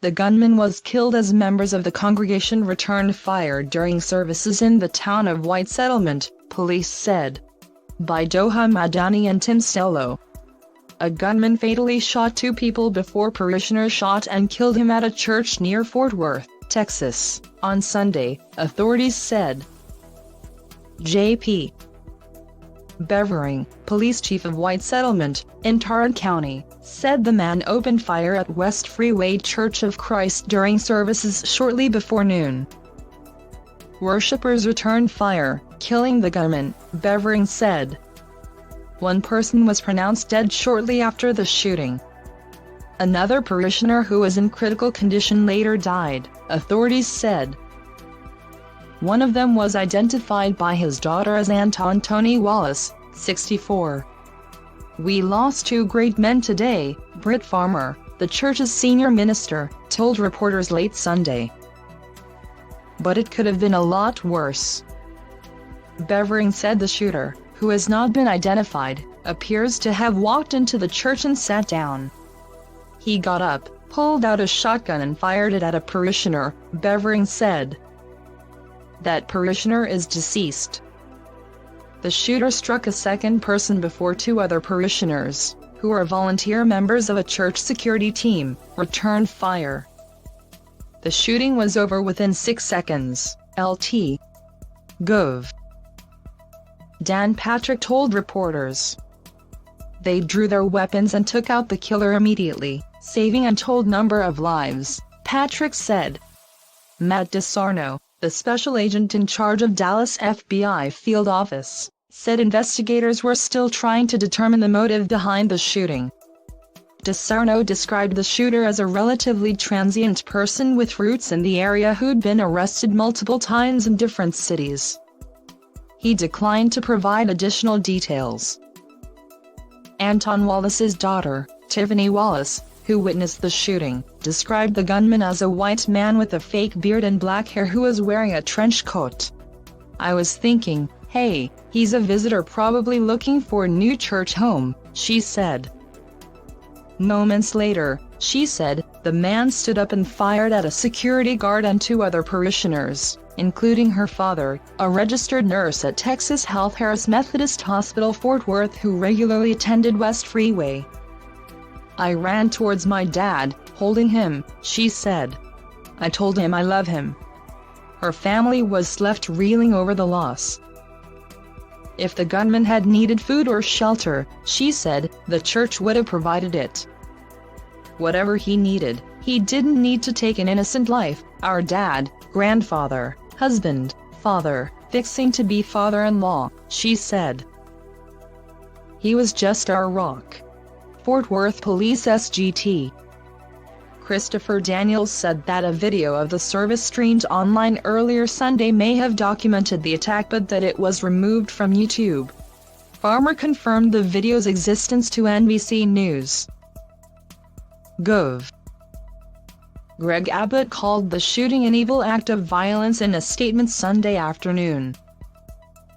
The gunman was killed as members of the congregation returned fire during services in the town of White Settlement, police said. By Doha Madani and Tim Stello. A gunman fatally shot 2 people before parishioners shot and killed him at a church near Fort Worth, Texas, on Sunday, authorities said. J.P. Bevering, police chief of White Settlement, in Tarrant County, said the man opened fire at West Freeway Church of Christ during services shortly before noon. Worshippers returned fire, killing the gunman, Bevering said. 1 person was pronounced dead shortly after the shooting. Another parishioner who was in critical condition later died, authorities said. One of them was identified by his daughter as Anton Tony Wallace, 64. "We lost 2 great men today," Britt Farmer, the church's senior minister, told reporters late Sunday. "But it could have been a lot worse." Bevering said the shooter, who has not been identified, appears to have walked into the church and sat down. He got up, pulled out a shotgun and fired it at a parishioner, Bevering said. That parishioner is deceased. The shooter struck a second person before 2 other parishioners, who are volunteer members of a church security team, returned fire. The shooting was over within 6 seconds, Lt. Gov. Dan Patrick told reporters. They drew their weapons and took out the killer immediately, saving an untold number of lives, Patrick said. Matt DeSarno, the special agent in charge of Dallas FBI field office, said investigators were still trying to determine the motive behind the shooting. DeSarno described the shooter as a relatively transient person with roots in the area who'd been arrested multiple times in different cities. He declined to provide additional details. Anton Wallace's daughter, Tiffany Wallace, who witnessed the shooting, described the gunman as a white man with a fake beard and black hair who was wearing a trench coat. "I was thinking, hey, he's a visitor probably looking for a new church home," she said. Moments later, she said, the man stood up and fired at a security guard and 2 other parishioners, including her father, a registered nurse at Texas Health Harris Methodist Hospital Fort Worth who regularly attended West Freeway. "I ran towards my dad, holding him," she said. "I told him I love him." Her family was left reeling over the loss. If the gunman had needed food or shelter, she said, the church would have provided it. Whatever he needed, he didn't need to take an innocent life. Our dad, grandfather, husband, father, fixing to be father-in-law, she said. He was just our rock. Fort Worth Police SGT. Christopher Daniels said that a video of the service streamed online earlier Sunday may have documented the attack but that it was removed from YouTube. Farmer confirmed the video's existence to NBC News. Gov. Greg Abbott called the shooting an evil act of violence in a statement Sunday afternoon.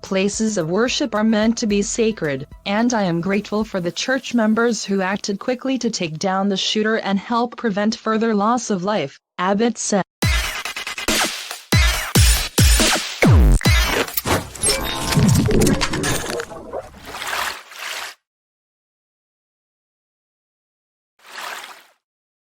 Places of worship are meant to be sacred, and I am grateful for the church members who acted quickly to take down the shooter and help prevent further loss of life, Abbott said.